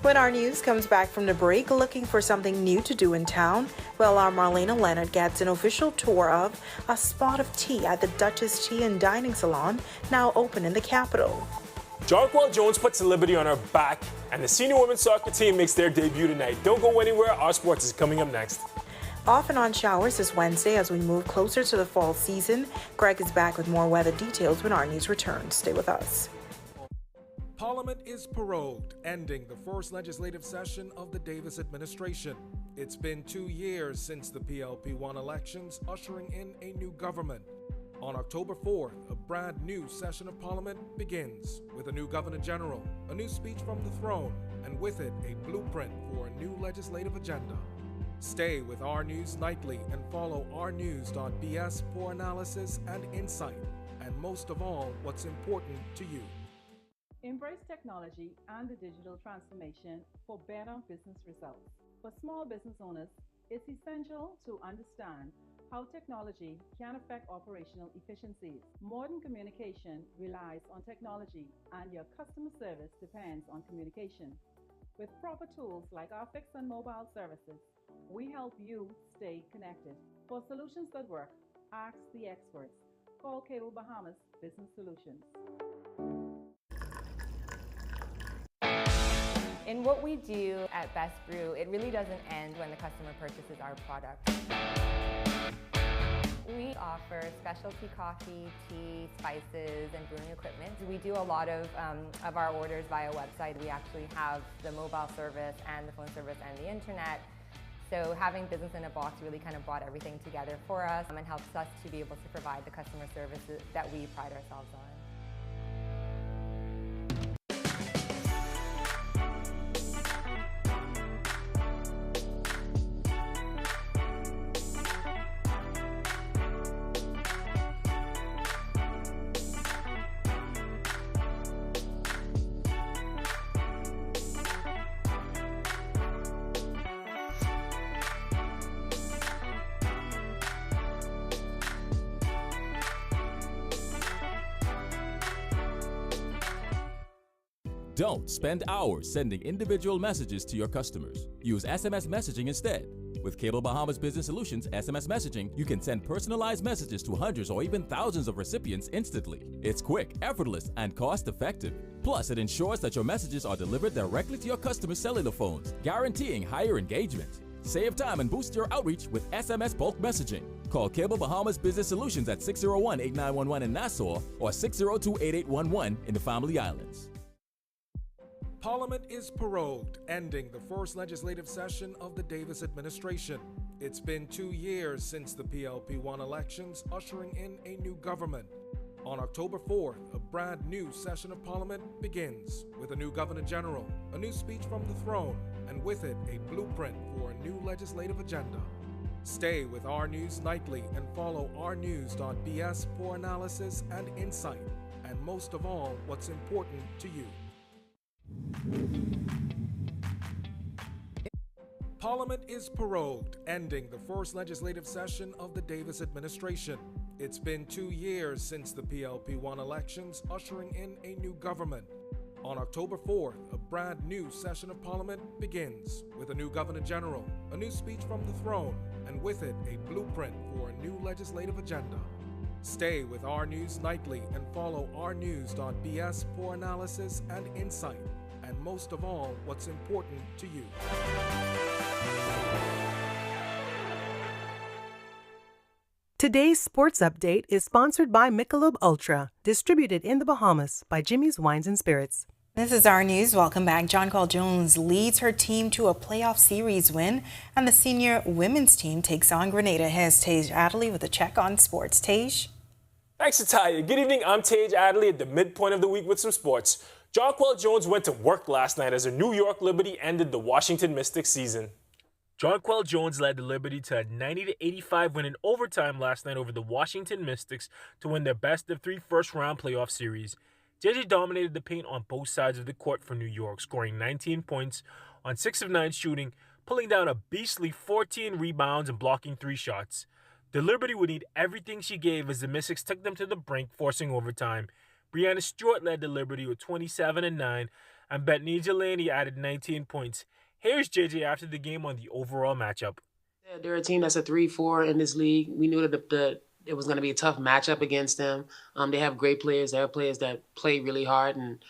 When our news comes back from the break, looking for something new to do in town, well, our Marlena Leonard gets an official tour of a spot of tea at the Duchess Tea and Dining Salon, now open in the capital. Jarquel Jones puts Liberty on her back, and the senior women's soccer team makes their debut tonight. Don't go anywhere. Our sports is coming up next. Off and on showers this Wednesday as we move closer to the fall season. Greg is back with more weather details when our news returns. Stay with us. Parliament is prorogued, ending the first legislative session of the Davis administration. It's been 2 years since the PLP won elections, ushering in a new government. On October 4th, a brand new session of Parliament begins with a new Governor General, a new speech from the throne, and with it, a blueprint for a new legislative agenda. Stay with Our News Nightly and follow ournews.bs for analysis and insight, and most of all, what's important to you. Embrace technology and the digital transformation for better business results. For small business owners, it's essential to understand how technology can affect operational efficiencies. Modern communication relies on technology, and your customer service depends on communication. With proper tools like our fixed and mobile services, we help you stay connected. For solutions that work, ask the experts. Call Cable Bahamas Business Solutions. In what we do at Best Brew, it really doesn't end when the customer purchases our product. We offer specialty coffee, tea, spices, and brewing equipment. We do a lot of our orders via website. We actually have the mobile service and the phone service and the internet. So having business in a box really kind of brought everything together for us and helps us to be able to provide the customer services that we pride ourselves on. Don't spend hours sending individual messages to your customers. Use SMS messaging instead. With Cable Bahamas Business Solutions SMS messaging, you can send personalized messages to hundreds or even thousands of recipients instantly. It's quick, effortless, and cost-effective. Plus, it ensures that your messages are delivered directly to your customers' cellular phones, guaranteeing higher engagement. Save time and boost your outreach with SMS bulk messaging. Call Cable Bahamas Business Solutions at 601-8911 in Nassau or 602-8811 in the Family Islands. Parliament is prorogued, ending the first legislative session of the Davis administration. It's been 2 years since the PLP won elections, ushering in a new government. On October 4th, a brand new session of Parliament begins with a new Governor General, a new speech from the throne, and with it, a blueprint for a new legislative agenda. Stay with Our News Nightly and follow ournews.bs for analysis and insight, and most of all, what's important to you. Parliament is prorogued, ending the first legislative session of the Davis administration. It's been 2 years since the PLP won elections, ushering in a new government. On October 4th, a brand new session of Parliament begins with a new Governor General, a new speech from the throne, and with it, a blueprint for a new legislative agenda. Stay with Our News Nightly and follow ournews.bs for analysis and insight, and most of all, what's important to you. Today's sports update is sponsored by Michelob Ultra, distributed in the Bahamas by Jimmy's Wines and Spirits. This is Our News. Welcome back. Jonquil Jones leads her team to a playoff series win, and the senior women's team takes on Grenada. Here's Tage Adderley with a check on sports. Tage? Thanks, Natalia. Good evening. I'm Tage Adderley at the midpoint of the week with some sports. Jonquil Jones went to work last night as her New York Liberty ended the Washington Mystics season. Jonquil Jones led the Liberty to a 90-85 win in overtime last night over the Washington Mystics to win their best-of-3 first-round playoff series. JJ dominated the paint on both sides of the court for New York, scoring 19 points on 6 of 9 shooting, pulling down a beastly 14 rebounds and blocking 3 shots. The Liberty would need everything she gave as the Mystics took them to the brink, forcing overtime. Brianna Stewart led the Liberty with 27-9, and Bethany Jelani added 19 points. Here's JJ after the game on the overall matchup. Yeah, they're a team that's a 3-4 in this league. We knew that it was going to be a tough matchup against them. They have great players. They have players that play really hard, and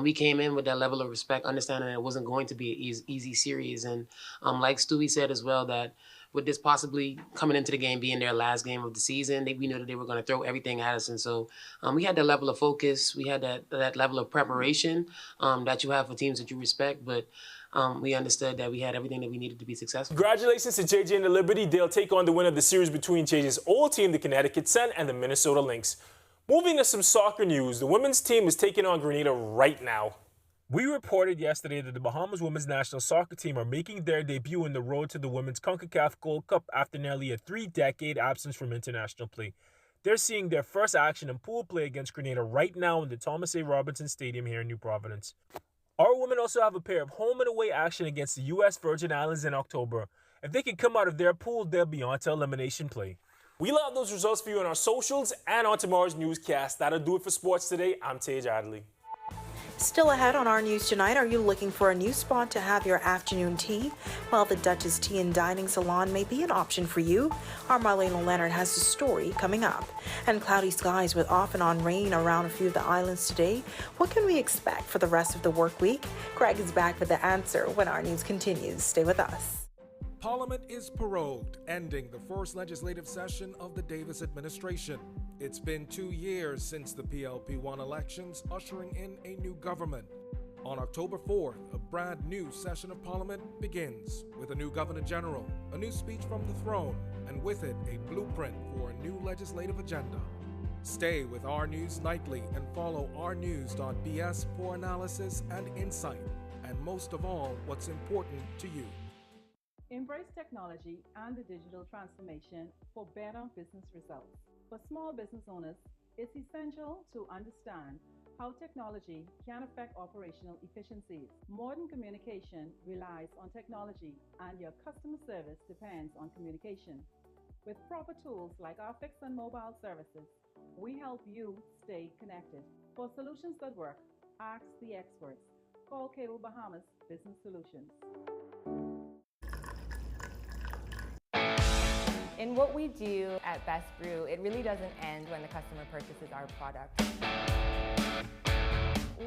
we came in with that level of respect, understanding that it wasn't going to be an easy series. And like Stewie said as well, that with this possibly coming into the game being their last game of the season, we knew that they were going to throw everything at us. And so we had that level of focus. We had that level of preparation that you have for teams that you respect. But we understood that we had everything that we needed to be successful. Congratulations to JJ and the Liberty. They'll take on the winner of the series between JJ's old team, the Connecticut Sun, and the Minnesota Lynx. Moving to some soccer news, the women's team is taking on Grenada right now. We reported yesterday that the Bahamas women's national soccer team are making their debut in the road to the Women's CONCACAF Gold Cup after nearly a 3-decade absence from international play. They're seeing their first action in pool play against Grenada right now in the Thomas A. Robinson Stadium here in New Providence. Our women also have a pair of home and away action against the U.S. Virgin Islands in October. If they can come out of their pool, they'll be on to elimination play. We'll have those results for you on our socials and on tomorrow's newscast. That'll do it for sports today. I'm Tage Adderley. Still ahead on Our News Tonight, are you looking for a new spot to have your afternoon tea? Well, the Duchess Tea and Dining Salon may be an option for you. Our Marlena Leonard has a story coming up. And cloudy skies with off and on rain around a few of the islands today. What can we expect for the rest of the work week? Greg is back with the answer when Our News continues. Stay with us. Parliament is prorogued, ending the first legislative session of the Davis administration. It's been 2 years since the PLP-1 elections, ushering in a new government. On October 4th, a brand new session of Parliament begins with a new Governor General, a new speech from the throne, and with it, a blueprint for a new legislative agenda. Stay with Our News Nightly and follow ournews.bs for analysis and insight, and most of all, what's important to you. Embrace technology and the digital transformation for better business results. For small business owners, it's essential to understand how technology can affect operational efficiencies. Modern communication relies on technology, and your customer service depends on communication. With proper tools like our fixed and mobile services, we help you stay connected. For solutions that work, ask the experts. Call Cable Bahamas Business Solutions. In what we do at Best Brew, it really doesn't end when the customer purchases our product.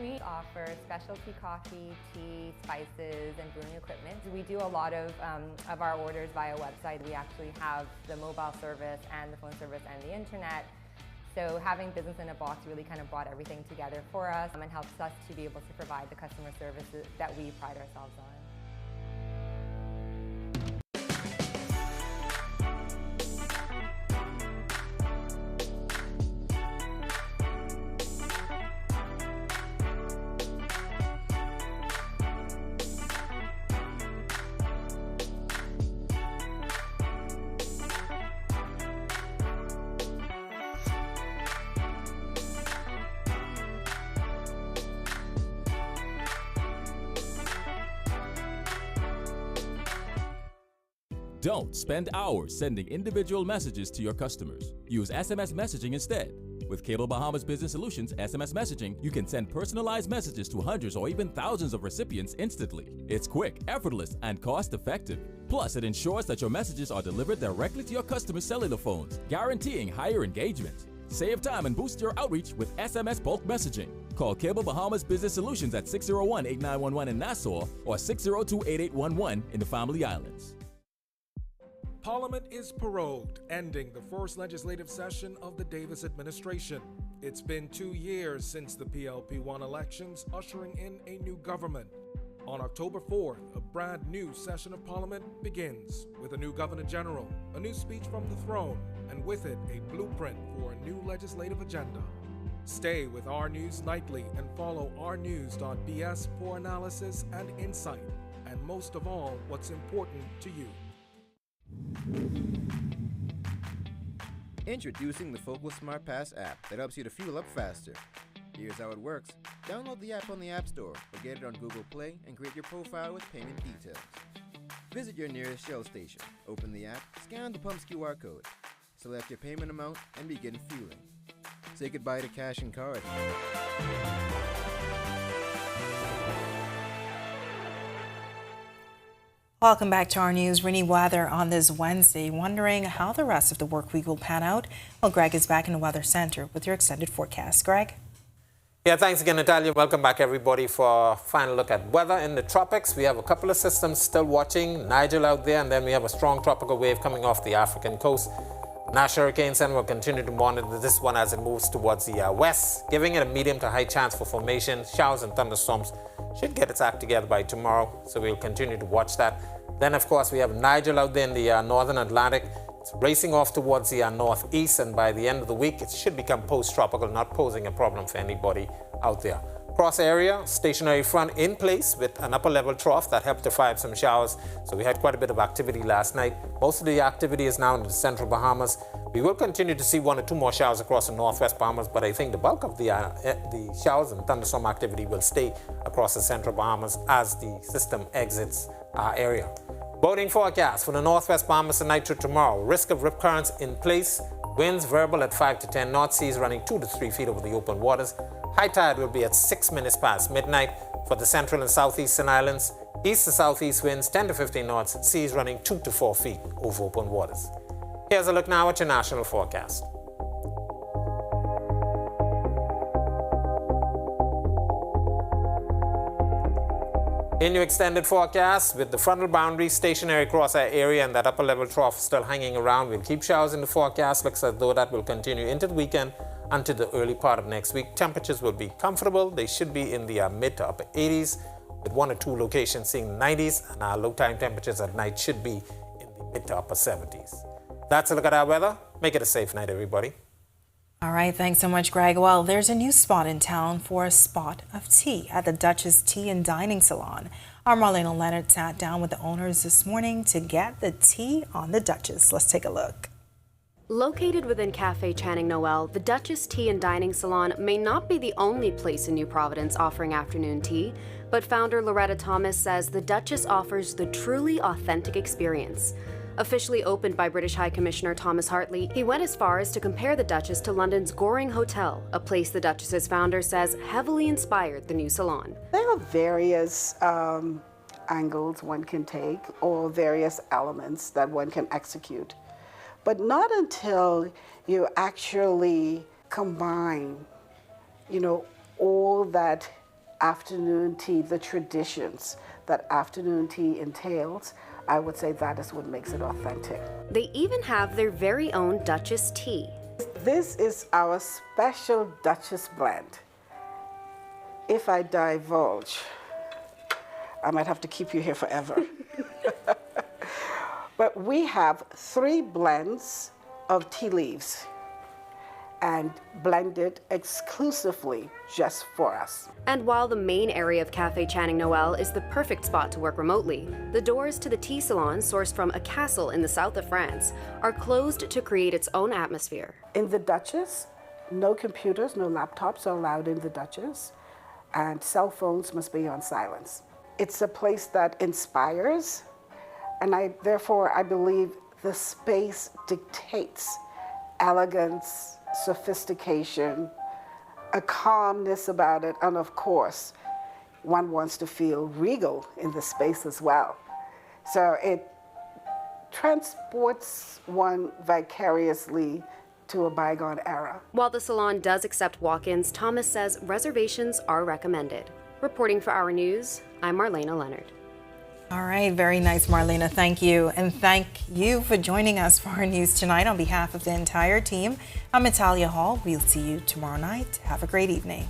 We offer specialty coffee, tea, spices, and brewing equipment. We do a lot of our orders via website. We actually have the mobile service and the phone service and the internet. So having business in a box really kind of brought everything together for us and helps us to be able to provide the customer services that we pride ourselves on. Don't spend hours sending individual messages to your customers. Use SMS messaging instead. With Cable Bahamas Business Solutions SMS messaging, you can send personalized messages to hundreds or even thousands of recipients instantly. It's quick, effortless, and cost-effective. Plus, it ensures that your messages are delivered directly to your customers' cellular phones, guaranteeing higher engagement. Save time and boost your outreach with SMS bulk messaging. Call Cable Bahamas Business Solutions at 601-8911 in Nassau or 602-8811 in the Family Islands. Parliament is prorogued, ending the first legislative session of the Davis administration. It's been 2 years since the PLP-1 elections, ushering in a new government. On October 4th, a brand new session of Parliament begins with a new Governor General, a new speech from the throne, and with it, a blueprint for a new legislative agenda. Stay with Our News Nightly and follow ournews.bs for analysis and insight, and most of all, what's important to you. Introducing the Focus Smart Pass app that helps you to fuel up faster. Here's how it works. Download the app on the App Store or get it on Google Play and create your profile with payment details. Visit your nearest Shell station, open the app, scan the pump's QR code, select your payment amount, and begin fueling. Say goodbye to cash and card. Welcome back to our news. Rainy weather on this Wednesday. Wondering how the rest of the work week will pan out? Well, Greg is back in the Weather Center with your extended forecast. Greg? Yeah, thanks again, Natalia. Welcome back, everybody, for a final look at weather in the tropics. We have a couple of systems still watching. Nigel out there, and then we have a strong tropical wave coming off the African coast. National Hurricane Center will continue to monitor this one as it moves towards the west, giving it a medium to high chance for formation. Showers and thunderstorms should get its act together by tomorrow, so we'll continue to watch that. Then, of course, we have Nigel out there in the northern Atlantic. It's racing off towards the northeast, and by the end of the week, it should become post-tropical, not posing a problem for anybody out there. Cross area, stationary front in place with an upper level trough that helped to fire some showers. So we had quite a bit of activity last night. Most of the activity is now in the central Bahamas. We will continue to see 1 or 2 more showers across the northwest Bahamas, but I think the bulk of the showers and thunderstorm activity will stay across the central Bahamas as the system exits our area. Boating forecast for the northwest Bahamas tonight to tomorrow. Risk of rip currents in place. Winds variable at 5 to 10 knots. Seas running 2 to 3 feet over the open waters. High tide will be at 6 minutes past midnight for the central and southeastern islands. East to southeast winds 10 to 15 knots. Seas running 2 to 4 feet over open waters. Here's a look now at your national forecast. In your extended forecast, with the frontal boundary stationary across our area and that upper level trough still hanging around, we'll keep showers in the forecast. Looks as though that will continue into the weekend until the early part of next week. Temperatures will be comfortable. They should be in the mid to upper 80s, with 1 or 2 locations seeing 90s, and our low time temperatures at night should be in the mid to upper 70s. That's a look at our weather. Make it a safe night, everybody. All right, thanks so much, Greg. Well, there's a new spot in town for a spot of tea at the Duchess Tea and Dining Salon. Our Marlena Leonard sat down with the owners this morning to get the tea on the Duchess. Let's take a look. Located within Cafe Channing Noel, the Duchess Tea and Dining Salon may not be the only place in New Providence offering afternoon tea, but founder Loretta Thomas says the Duchess offers the truly authentic experience. Officially opened by British High Commissioner Thomas Hartley, he went as far as to compare the Duchess to London's Goring Hotel, a place the Duchess's founder says heavily inspired the new salon. There are various angles one can take or various elements that one can execute, but not until you actually combine, all that afternoon tea, the traditions that afternoon tea entails. I would say that is what makes it authentic. They even have their very own Duchess tea. This is our special Duchess blend. If I divulge, I might have to keep you here forever. But we have 3 blends of tea leaves and blended exclusively just for us. And while the main area of Cafe Channing Noel is the perfect spot to work remotely, the doors to the tea salon, sourced from a castle in the south of France, are closed to create its own atmosphere. In the Duchess, no computers, no laptops are allowed in the Duchess, and cell phones must be on silence. It's a place that inspires, and therefore I believe the space dictates elegance sophistication, a calmness about it, and of course, one wants to feel regal in the space as well. So it transports one vicariously to a bygone era. While the salon does accept walk-ins, Thomas says reservations are recommended. Reporting for Our News, I'm Marlena Leonard. All right, very nice, Marlena. Thank you. And thank you for joining us for our news tonight. On behalf of the entire team, I'm Natalia Hall. We'll see you tomorrow night. Have a great evening.